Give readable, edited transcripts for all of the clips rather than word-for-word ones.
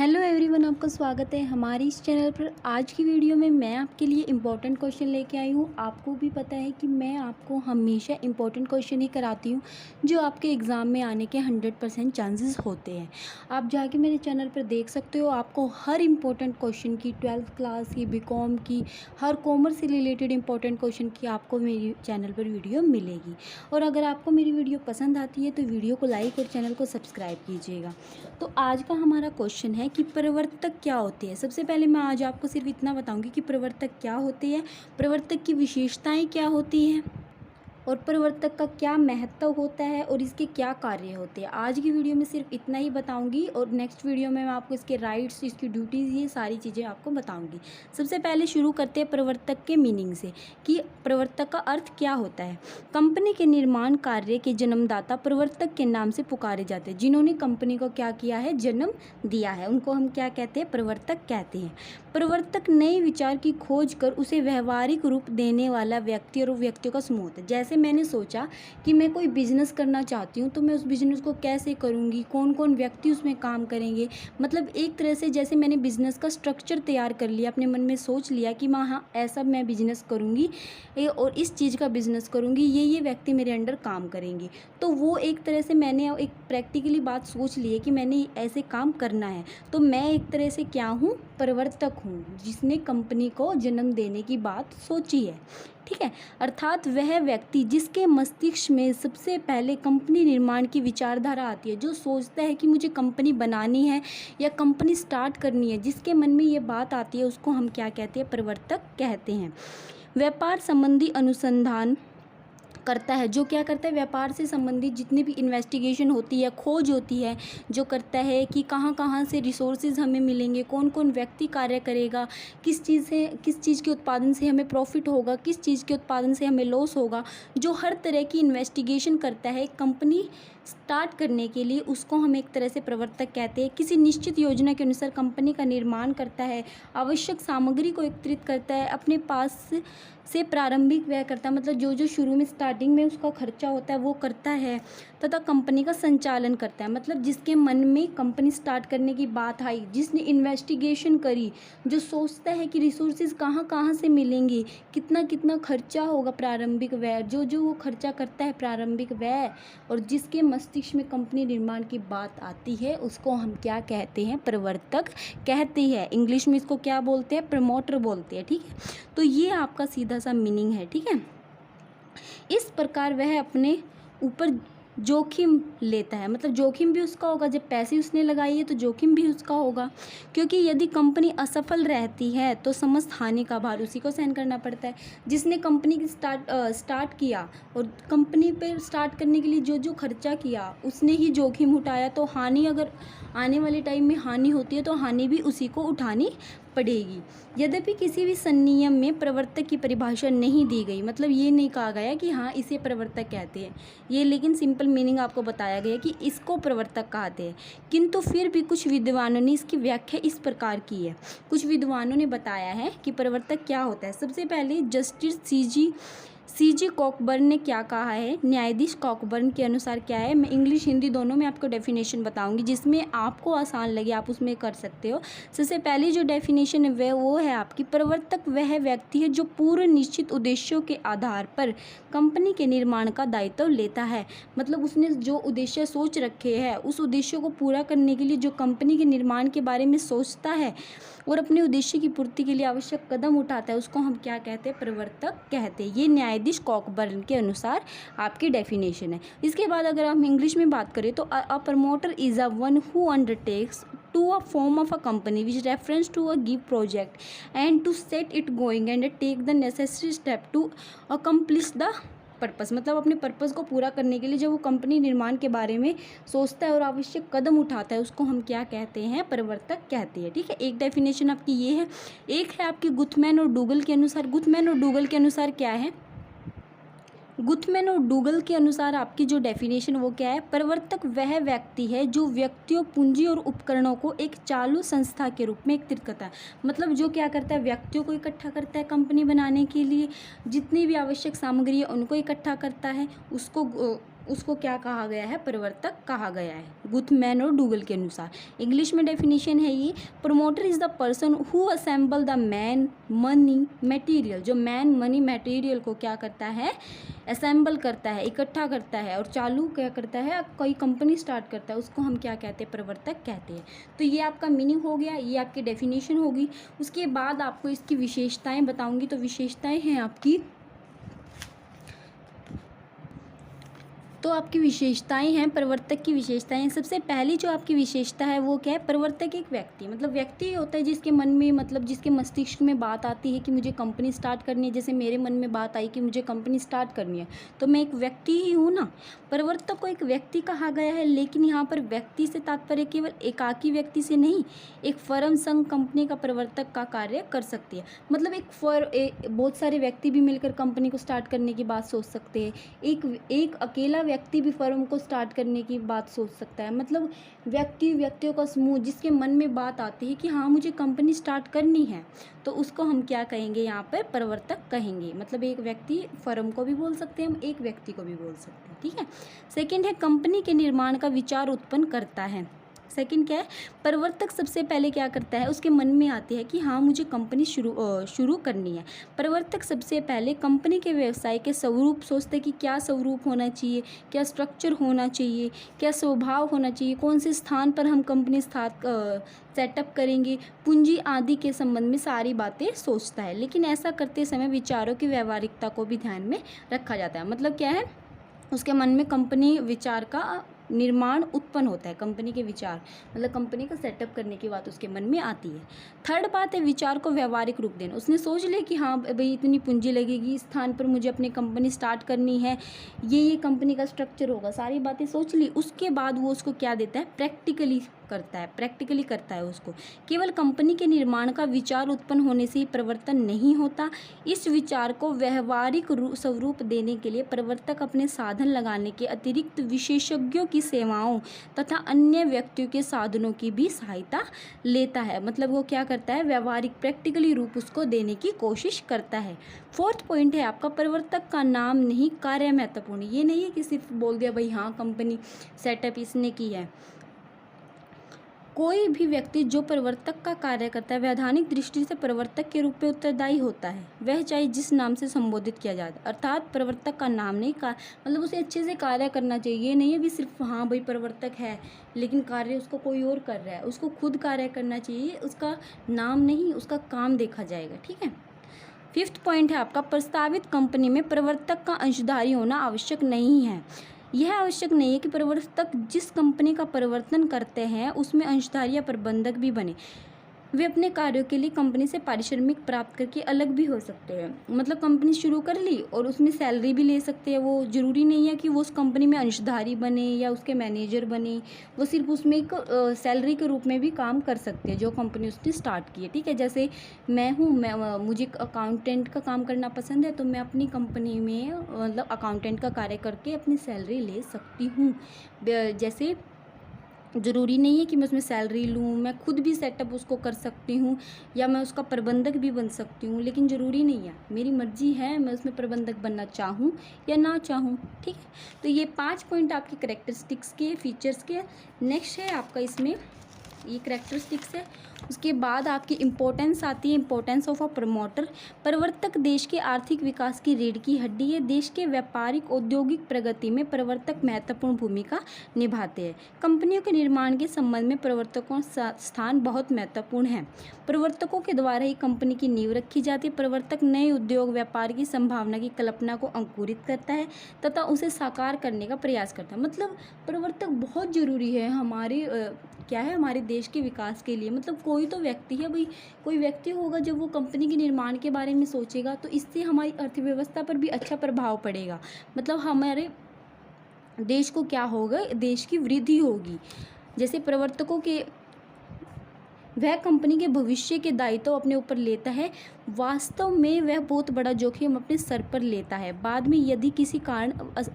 Hello everyone, आपका स्वागत है हमारी इस चैनल पर। आज की वीडियो में मैं आपके लिए इम्पोर्टेंट क्वेश्चन लेके आई हूँ। आपको भी पता है कि मैं आपको हमेशा इम्पोर्टेंट क्वेश्चन ही कराती हूँ जो आपके एग्ज़ाम में आने के 100% चांसेस होते हैं। आप जाके मेरे चैनल पर देख सकते हो, आपको हर इम्पोर्टेंट क्वेश्चन की 12th क्लास की, बीकॉम की, हर कॉमर्स से रिलेटेड इम्पोर्टेंट क्वेश्चन की आपको मेरी चैनल पर वीडियो मिलेगी। और अगर आपको मेरी वीडियो पसंद आती है तो वीडियो को लाइक और चैनल को सब्सक्राइब कीजिएगा। तो आज का हमारा क्वेश्चन है कि प्रवर्तक क्या होते हैं। सबसे पहले मैं आज आपको सिर्फ इतना बताऊंगी कि प्रवर्तक क्या होते हैं, प्रवर्तक की विशेषताएं क्या होती हैं और प्रवर्तक का क्या महत्व होता है और इसके क्या कार्य होते हैं। आज की वीडियो में सिर्फ इतना ही बताऊंगी और नेक्स्ट वीडियो में मैं आपको इसके राइट्स, इसकी ड्यूटीज़, ये सारी चीज़ें आपको बताऊंगी। सबसे पहले शुरू करते हैं प्रवर्तक के मीनिंग से कि प्रवर्तक का अर्थ क्या होता है। कंपनी के निर्माण कार्य के जन्मदाता प्रवर्तक के नाम से पुकारे जाते हैं। जिन्होंने कंपनी को क्या किया है, जन्म दिया है, उनको हम क्या कहते हैं, प्रवर्तक कहते हैं। प्रवर्तक नए विचार की खोज कर उसे व्यवहारिक रूप देने वाला व्यक्ति और व्यक्तियों का समूह है। जैसे मैंने सोचा कि मैं कोई बिजनेस करना चाहती हूँ तो मैं उस बिजनेस को कैसे करूँगी, कौन कौन व्यक्ति उसमें काम करेंगे, मतलब एक तरह से जैसे मैंने बिजनेस का स्ट्रक्चर तैयार कर लिया, अपने मन में सोच लिया कि हाँ ऐसा मैं बिजनेस करूँगी और इस चीज़ का बिजनेस करूँगी, ये व्यक्ति मेरे अंडर काम करेंगे। तो वो एक तरह से मैंने एक प्रैक्टिकली बात सोच ली है कि मैंने ऐसे काम करना है। तो मैं एक तरह से क्या हूँ, प्रवर्तक हूँ, जिसने कंपनी को जन्म देने की बात सोची है। ठीक है, अर्थात वह व्यक्ति जिसके मस्तिष्क में सबसे पहले कंपनी निर्माण की विचारधारा आती है, जो सोचता है कि मुझे कंपनी बनानी है या कंपनी स्टार्ट करनी है, जिसके मन में ये बात आती है, उसको हम क्या कहते हैं, प्रवर्तक कहते हैं। व्यापार संबंधी अनुसंधान करता है, जो क्या करता है, व्यापार से संबंधित जितनी भी इन्वेस्टिगेशन होती है, खोज होती है, जो करता है कि कहाँ कहाँ से रिसोर्सेज हमें मिलेंगे, कौन कौन व्यक्ति कार्य करेगा, किस चीज़ के उत्पादन से हमें प्रॉफिट होगा, किस चीज़ के उत्पादन से हमें लॉस होगा, जो हर तरह की इन्वेस्टिगेशन करता है कंपनी स्टार्ट करने के लिए, उसको हम एक तरह से प्रवर्तक कहते हैं। किसी निश्चित योजना के अनुसार कंपनी का निर्माण करता है, आवश्यक सामग्री को एकत्रित करता है, अपने पास से प्रारंभिक व्यय करता है, मतलब जो जो शुरू में स्टार्टिंग में उसका खर्चा होता है वो करता है, तथा कंपनी का संचालन करता है। मतलब जिसके मन में कंपनी स्टार्ट करने की बात आई, जिसने इन्वेस्टिगेशन करी, जो सोचता है कि रिसोर्सेज कहाँ कहाँ से मिलेंगे, कितना कितना खर्चा होगा, प्रारंभिक व्यय, जो जो वो खर्चा करता है प्रारंभिक व्यय, और जिसके मस्तिष्क में कंपनी निर्माण की बात आती है, उसको हम क्या कहते हैं, प्रवर्तक कहते हैं। इंग्लिश में इसको क्या बोलते हैं, प्रमोटर बोलते हैं। ठीक है, तो ये आपका सीधा सा मीनिंग है। ठीक है, इस प्रकार वह अपने ऊपर जोखिम लेता है, मतलब जोखिम भी उसका होगा, जब पैसे उसने लगाई है तो जोखिम भी उसका होगा, क्योंकि यदि कंपनी असफल रहती है तो समस्त हानि का भार उसी को सहन करना पड़ता है। जिसने कंपनी की स्टार्ट किया और कंपनी पे स्टार्ट करने के लिए जो जो खर्चा किया उसने ही जोखिम उठाया, तो हानि अगर आने वाले टाइम में हानि होती है तो हानि भी उसी को उठानी पड़ेगी। यद्यपि किसी भी संनियम में प्रवर्तक की परिभाषा नहीं दी गई, मतलब ये नहीं कहा गया कि हाँ इसे प्रवर्तक कहते हैं, ये लेकिन सिंपल मीनिंग आपको बताया गया कि इसको प्रवर्तक कहते हैं। किंतु फिर भी कुछ विद्वानों ने इसकी व्याख्या इस प्रकार की है। कुछ विद्वानों ने बताया है कि प्रवर्तक क्या होता है। सबसे पहले जस्टिस सीजी कॉकबर्न ने क्या कहा है, न्यायाधीश कॉकबर्न के अनुसार क्या है, मैं इंग्लिश हिंदी दोनों में आपको डेफिनेशन बताऊंगी, जिसमें आपको आसान लगे आप उसमें कर सकते हो। सबसे पहली जो डेफिनेशन है वो है आपकी, प्रवर्तक वह व्यक्ति है जो पूर्व निश्चित उद्देश्यों के आधार पर कंपनी के निर्माण का दायित्व लेता है। मतलब उसने जो उद्देश्य सोच रखे हैं उस उद्देश्य को पूरा करने के लिए जो कंपनी के निर्माण के बारे में सोचता है और अपने उद्देश्य की पूर्ति के लिए आवश्यक कदम उठाता है, उसको हम क्या कहते हैं, प्रवर्तक कहते हैं। ये न्यायाधीश कॉकबर्न के अनुसार आपकी डेफिनेशन है। इसके बाद अगर हम इंग्लिश में बात करें तो a promoter is a one who undertakes to a form of a company which reference to a give project and to set it going and take the necessary step to accomplish the purpose, मतलब अपने purpose को पूरा करने के लिए जब वो company निर्माण के बारे में सोचता है और आवश्यक कदम उठाता है, उसको हम क्या कहते हैं, प्रवर्तक कहते हैं। ठीक है, एक डेफिनेशन आपकी ये है। एक है आपकी गुथमैन और डूगल के अनुसार। गुथमैन और डूगल के अनुसार क्या है, गुथमैन और डूगल के अनुसार आपकी जो डेफिनेशन वो क्या है, प्रवर्तक वह व्यक्ति है जो व्यक्तियों, पूंजी और उपकरणों को एक चालू संस्था के रूप में एकत्रित करता है। मतलब जो क्या करता है, व्यक्तियों को इकट्ठा करता है कंपनी बनाने के लिए, जितनी भी आवश्यक सामग्री है उनको इकट्ठा करता है, उसको उसको क्या कहा गया है, प्रवर्तक कहा गया है, गुथमैन और डूगल के अनुसार। इंग्लिश में डेफिनेशन है ये, promoter is the person who assemble the man money material, जो मैन मनी मटेरियल को क्या करता है, असेंबल करता है, इकट्ठा करता है और चालू क्या करता है, कोई कंपनी स्टार्ट करता है, उसको हम क्या कहते हैं, प्रवर्तक कहते हैं। तो ये आपका मीनिंग हो गया, ये आपकी डेफिनेशन होगी। उसके बाद आपको इसकी विशेषताएं बताऊंगी। तो विशेषताएं हैं आपकी, तो आपकी विशेषताएं हैं, प्रवर्तक की विशेषताएं। सबसे पहली जो आपकी विशेषता है वो क्या है, प्रवर्तक एक व्यक्ति, मतलब व्यक्ति होता है जिसके मन में, मतलब जिसके मस्तिष्क में बात आती है कि मुझे कंपनी स्टार्ट करनी है। जैसे मेरे मन में बात आई कि मुझे कंपनी स्टार्ट करनी है, तो मैं एक व्यक्ति ही हूँ ना। प्रवर्तक को एक व्यक्ति कहा गया है, लेकिन यहाँ पर व्यक्ति से तात्पर्य केवल एकाकी व्यक्ति से नहीं, एक फर्म संघ कंपनी का प्रवर्तक का कार्य कर सकती है। मतलब बहुत सारे व्यक्ति भी मिलकर कंपनी को स्टार्ट करने की बात सोच सकते हैं। एक अकेला व्यक्ति भी फर्म को स्टार्ट करने की बात सोच सकता है। मतलब व्यक्तियों का समूह जिसके मन में बात आती है कि हाँ मुझे कंपनी स्टार्ट करनी है, तो उसको हम क्या कहेंगे, यहाँ पर प्रवर्तक कहेंगे। मतलब एक व्यक्ति फर्म को भी बोल सकते हैं हम, एक व्यक्ति को भी बोल सकते हैं, ठीक है। सेकंड है, कंपनी के निर्माण का विचार उत्पन्न करता है। सेकंड क्या है, प्रवर्तक सबसे पहले क्या करता है, उसके मन में आती है कि हाँ मुझे कंपनी शुरू करनी है। प्रवर्तक सबसे पहले कंपनी के व्यवसाय के स्वरूप सोचते हैं कि क्या स्वरूप होना चाहिए, क्या स्ट्रक्चर होना चाहिए, क्या स्वभाव होना चाहिए, कौन से स्थान पर हम कंपनी सेटअप करेंगे, पूंजी आदि के संबंध में सारी बातें सोचता है। लेकिन ऐसा करते समय विचारों की व्यवहारिकता को भी ध्यान में रखा जाता है। मतलब क्या है, उसके मन में कंपनी विचार का निर्माण उत्पन्न होता है, कंपनी के विचार, मतलब कंपनी का सेटअप करने की बात उसके मन में आती है। थर्ड बात है, विचार को व्यवहारिक रूप देना। उसने सोच लिया कि हाँ भाई इतनी पूंजी लगेगी, इस स्थान पर मुझे अपनी कंपनी स्टार्ट करनी है, ये कंपनी का स्ट्रक्चर होगा, सारी बातें सोच ली। उसके बाद वो उसको क्या देता है, प्रैक्टिकली करता है उसको। केवल कंपनी के निर्माण का विचार उत्पन्न होने से ही प्रवर्तन नहीं होता। इस विचार को व्यवहारिक स्वरूप देने के लिए प्रवर्तक अपने साधन लगाने के अतिरिक्त विशेषज्ञों की सेवाओं तथा अन्य व्यक्तियों के साधनों की भी सहायता लेता है। मतलब वो क्या करता है, व्यवहारिक प्रैक्टिकली रूप उसको देने की कोशिश करता है। फोर्थ पॉइंट है आपका, प्रवर्तक का नाम नहीं कार्य महत्वपूर्ण। ये नहीं है कि सिर्फ बोल दिया भाई हाँ कंपनी सेटअप इसने की है। कोई भी व्यक्ति जो प्रवर्तक का कार्य करता है वैधानिक दृष्टि से प्रवर्तक के रूप में उत्तरदायी होता है, वह चाहे जिस नाम से संबोधित किया जाए। अर्थात प्रवर्तक का नाम नहीं, मतलब उसे अच्छे से कार्य करना चाहिए। ये नहीं है कि सिर्फ हाँ भाई प्रवर्तक है लेकिन कार्य उसको कोई और कर रहा है, उसको खुद कार्य करना चाहिए। उसका नाम नहीं, उसका काम देखा जाएगा, ठीक है। फिफ्थ पॉइंट है आपका, प्रस्तावित कंपनी में प्रवर्तक का अंशधारी होना आवश्यक नहीं है। यह आवश्यक नहीं है कि प्रवर्तक जिस कंपनी का प्रवर्तन करते हैं उसमें अंशधारी या प्रबंधक भी बने। वे अपने कार्यों के लिए कंपनी से पारिश्रमिक प्राप्त करके अलग भी हो सकते हैं। मतलब कंपनी शुरू कर ली और उसमें सैलरी भी ले सकते हैं। वो ज़रूरी नहीं है कि वो उस कंपनी में अंशधारी बने या उसके मैनेजर बने, वो सिर्फ उसमें एक सैलरी के रूप में भी काम कर सकते हैं जो कंपनी उसने स्टार्ट की है, ठीक है। जैसे मैं हूँ, मुझे अकाउंटेंट का काम करना पसंद है, तो मैं अपनी कंपनी में मतलब अकाउंटेंट का कार्य करके अपनी सैलरी ले सकती हूँ। जैसे ज़रूरी नहीं है कि मैं उसमें सैलरी लूँ, मैं खुद भी सेटअप उसको कर सकती हूँ या मैं उसका प्रबंधक भी बन सकती हूँ, लेकिन ज़रूरी नहीं है, मेरी मर्जी है मैं उसमें प्रबंधक बनना चाहूँ या ना चाहूँ, ठीक है। तो ये 5 पॉइंट आपके करैक्टरिस्टिक्स के, फीचर्स के। नेक्स्ट है आपका, इसमें ये करैक्टरिस्टिक्स है। उसके बाद आपकी इम्पोर्टेंस आती है, इम्पोर्टेंस ऑफ अ प्रमोटर। प्रवर्तक देश के आर्थिक विकास की रीढ़ की हड्डी है। देश के व्यापारिक औद्योगिक प्रगति में प्रवर्तक महत्वपूर्ण भूमिका निभाते हैं। कंपनियों के निर्माण के संबंध में प्रवर्तकों का स्थान बहुत महत्वपूर्ण है। प्रवर्तकों के द्वारा ही कंपनी की नींव रखी जाती है। प्रवर्तक नए उद्योग व्यापार की संभावना की कल्पना को अंकुरित करता है तथा उसे साकार करने का प्रयास करता है। मतलब प्रवर्तक बहुत ज़रूरी है हमारे क्या है, हमारे देश के विकास के लिए। मतलब कोई तो व्यक्ति है भाई, कोई व्यक्ति होगा जब वो कंपनी के निर्माण के बारे में सोचेगा तो इससे हमारी अर्थव्यवस्था पर भी अच्छा प्रभाव पड़ेगा। मतलब हमारे देश को क्या होगा, देश की वृद्धि होगी। जैसे प्रवर्तकों के, वह कंपनी के भविष्य के दायित्व अपने ऊपर लेता है, वास्तव में वह बहुत बड़ा जोखिम अपने सर पर लेता है। बाद में यदि किसी कारण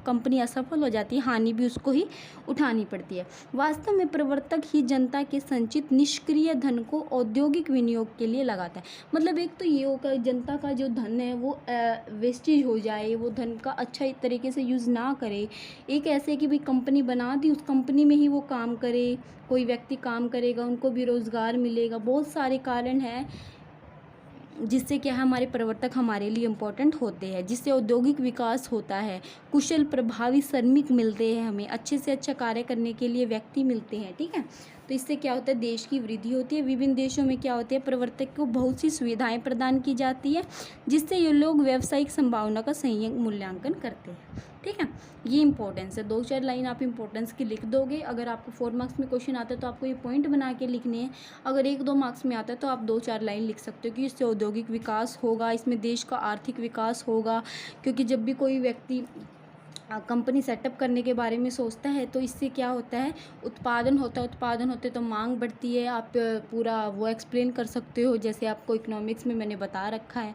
कंपनी असफल हो जाती है, हानि भी उसको ही उठानी पड़ती है। वास्तव में प्रवर्तक ही जनता के संचित निष्क्रिय धन को औद्योगिक विनियोग के लिए लगाता है। मतलब एक तो ये होगा, जनता का जो धन है वो वेस्टेज हो जाए, वो धन का अच्छा तरीके से यूज़ ना करे। एक ऐसे कि भाई कंपनी बना दी, उस कंपनी में ही वो काम करे, कोई व्यक्ति काम करेगा, उनको भी रोज़गार मिलेगा। बहुत सारे कारण हैं जिससे क्या है, हमारे प्रवर्तक हमारे लिए इम्पोर्टेंट होते हैं, जिससे औद्योगिक विकास होता है, कुशल प्रभावी श्रमिक मिलते हैं, हमें अच्छे से अच्छा कार्य करने के लिए व्यक्ति मिलते हैं। ठीक है, तो इससे क्या होता है, देश की वृद्धि होती है। विभिन्न देशों में क्या होती है, प्रवर्तक को बहुत सी सुविधाएं प्रदान की जाती है, जिससे ये लोग व्यावसायिक संभावना का सही मूल्यांकन करते हैं। ठीक है, ये इंपॉर्टेंस है। 2-4 लाइन आप इंपॉर्टेंस की लिख दोगे। अगर आपको 4 मार्क्स में क्वेश्चन आता है तो आपको ये पॉइंट बना के लिखने हैं। अगर 1-2 मार्क्स में आता है तो आप 2-4 लाइन लिख सकते हो कि इससे औद्योगिक विकास होगा, इसमें देश का आर्थिक विकास होगा। क्योंकि जब भी कोई व्यक्ति कंपनी सेटअप करने के बारे में सोचता है तो इससे क्या होता है, उत्पादन होता है, उत्पादन होते तो मांग बढ़ती है। आप पूरा वो एक्सप्लेन कर सकते हो, जैसे आपको इकोनॉमिक्स में मैंने बता रखा है।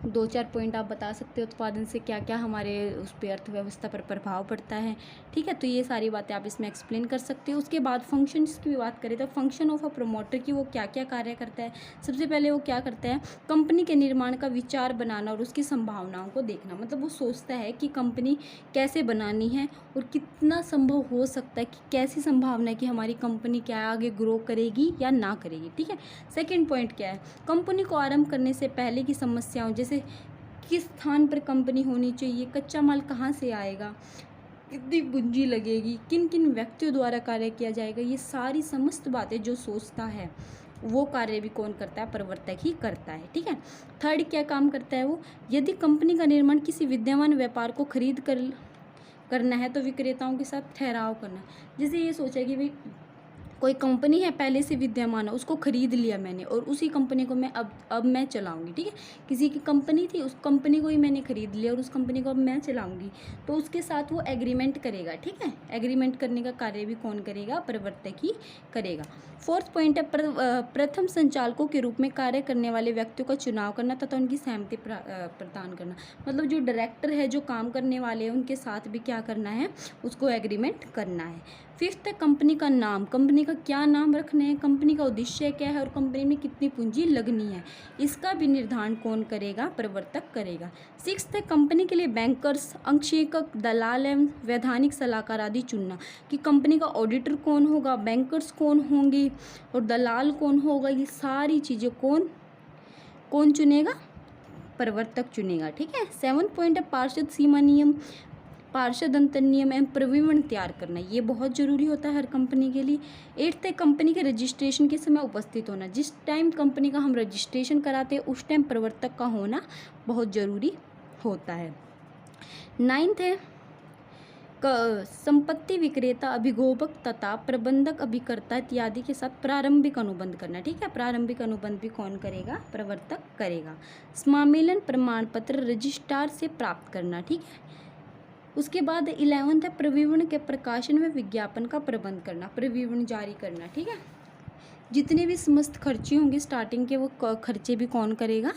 2-4 पॉइंट आप बता सकते हो उत्पादन से क्या क्या हमारे उस पर अर्थव्यवस्था पर प्रभाव पड़ता है। ठीक है, तो ये सारी बातें आप इसमें एक्सप्लेन कर सकते हो। उसके बाद फंक्शंस की भी बात करें तो फंक्शन ऑफ अ प्रमोटर की वो क्या क्या कार्य करता है। सबसे पहले वो क्या करता है, कंपनी के निर्माण का विचार बनाना और उसकी संभावनाओं को देखना। मतलब वो सोचता है कि कंपनी कैसे बनानी है और कितना संभव हो सकता है, कि कैसी संभावना है कि हमारी कंपनी क्या आगे ग्रो करेगी या ना करेगी। ठीक है, सेकंड पॉइंट क्या है, कंपनी को आरंभ करने से पहले की समस्याओं, जैसे किस स्थान पर कंपनी होनी चाहिए, कच्चा माल कहाँ से आएगा, कितनी पूंजी लगेगी, किन किन व्यक्तियों द्वारा कार्य किया जाएगा, ये सारी समस्त बातें जो सोचता है वो कार्य भी कौन करता है, प्रवर्तक ही करता है। ठीक है, थर्ड क्या काम करता है वो, यदि कंपनी का निर्माण किसी विद्यमान व्यापार को खरीद करना है तो विक्रेताओं के साथ ठहराव करना। जैसे ये सोचा कि भाई कोई कंपनी है पहले से विद्यमान है, उसको खरीद लिया मैंने और उसी कंपनी को मैं अब मैं चलाऊंगी। ठीक है, किसी की कंपनी थी, उस कंपनी को ही मैंने खरीद लिया और उस कंपनी को अब मैं चलाऊंगी, तो उसके साथ वो एग्रीमेंट करेगा। ठीक है, एग्रीमेंट करने का कार्य भी कौन करेगा, प्रवर्तक ही करेगा। फोर्थ पॉइंट है, प्रथम संचालकों के रूप में कार्य करने वाले व्यक्तियों का चुनाव करना तथा उनकी सहमति प्रदान करना। मतलब जो डायरेक्टर है, जो काम करने वाले हैं, उनके साथ भी क्या करना है, उसको एग्रीमेंट करना है। फिफ्थ है, कंपनी का नाम, कंपनी का क्या नाम रखना है, कंपनी का उद्देश्य क्या है और कंपनी में कितनी पूंजी लगनी है, इसका भी निर्धारण कौन करेगा, प्रवर्तक करेगा। सिक्स्थ है, कंपनी के लिए बैंकर्स, अंशेकक, दलाल एवं वैधानिक सलाहकार आदि चुनना, कि कंपनी का ऑडिटर कौन होगा, बैंकर्स कौन होंगे और दलाल कौन होगा, ये सारी चीज़ें कौन चुनेगा, प्रवर्तक चुनेगा। ठीक है, सेवन्थ पॉइंट है, पार्षद सीमा नियम, पार्षद अंतर नियम एवं प्रविवरण तैयार करना, ये बहुत ज़रूरी होता है हर कंपनी के लिए। एट्थ है, कंपनी के रजिस्ट्रेशन के समय उपस्थित होना, जिस टाइम कंपनी का हम रजिस्ट्रेशन कराते हैं उस टाइम प्रवर्तक का होना बहुत ज़रूरी होता है। नाइन्थ है, संपत्ति विक्रेता, अभिगोपक तथा प्रबंधक, अभिकर्ता इत्यादि के साथ प्रारंभिक अनुबंध करना। ठीक है, प्रारंभिक अनुबंध भी कौन करेगा, प्रवर्तक करेगा। समामेलन प्रमाण पत्र रजिस्ट्रार से प्राप्त करना। ठीक है, उसके बाद 11th है, प्रविवरण के प्रकाशन में विज्ञापन का प्रबंध करना, प्रविवरण जारी करना। ठीक है, जितने भी समस्त खर्चे होंगे स्टार्टिंग के, वो खर्चे भी कौन करेगा,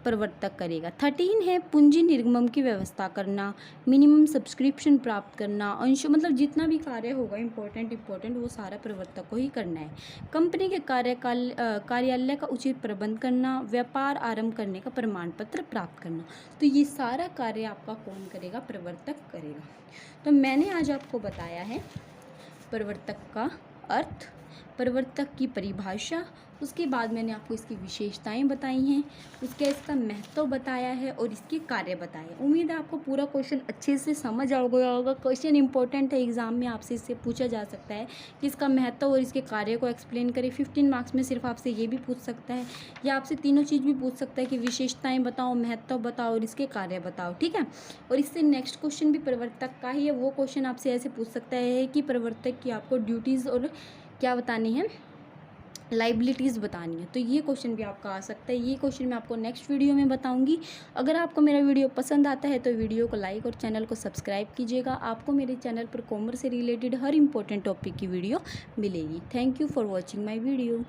प्रवर्तक करेगा। 13 है, पूंजी निर्गमन की व्यवस्था करना, मिनिमम सब्सक्रिप्शन प्राप्त करना, अंश, मतलब जितना भी कार्य होगा इम्पोर्टेंट वो सारा प्रवर्तक को ही करना है। कंपनी के कार्यालय का उचित प्रबंध करना, व्यापार आरंभ करने का प्रमाण पत्र प्राप्त करना, तो ये सारा कार्य आपका कौन करेगा, प्रवर्तक करेगा। तो मैंने आज आपको बताया है प्रवर्तक का अर्थ, प्रवर्तक की परिभाषा, उसके बाद मैंने आपको इसकी विशेषताएं बताई हैं, इसका महत्व बताया है और इसके कार्य बताए। उम्मीद है आपको पूरा क्वेश्चन अच्छे से समझ आ गया होगा। क्वेश्चन इंपॉर्टेंट है, एग्जाम में आपसे इससे पूछा जा सकता है कि इसका महत्व और इसके कार्य को एक्सप्लेन करें। 15 मार्क्स में सिर्फ आपसे ये भी पूछ सकता है या आपसे तीनों चीज़ भी पूछ सकता है कि विशेषताएँ बताओ, महत्व बताओ और इसके कार्य बताओ। ठीक है, और इससे नेक्स्ट क्वेश्चन भी प्रवर्तक का ही है। वो क्वेश्चन आपसे ऐसे पूछ सकता है कि प्रवर्तक की आपको ड्यूटीज़ और क्या बतानी है, लाइबिलिटीज़ बतानी है, तो ये क्वेश्चन भी आपका आ सकता है। ये क्वेश्चन मैं आपको नेक्स्ट वीडियो में बताऊंगी। अगर आपको मेरा वीडियो पसंद आता है तो वीडियो को लाइक और चैनल को सब्सक्राइब कीजिएगा। आपको मेरे चैनल पर कॉमर्स से रिलेटेड हर इंपॉर्टेंट टॉपिक की वीडियो मिलेगी। Thank you for watching my video.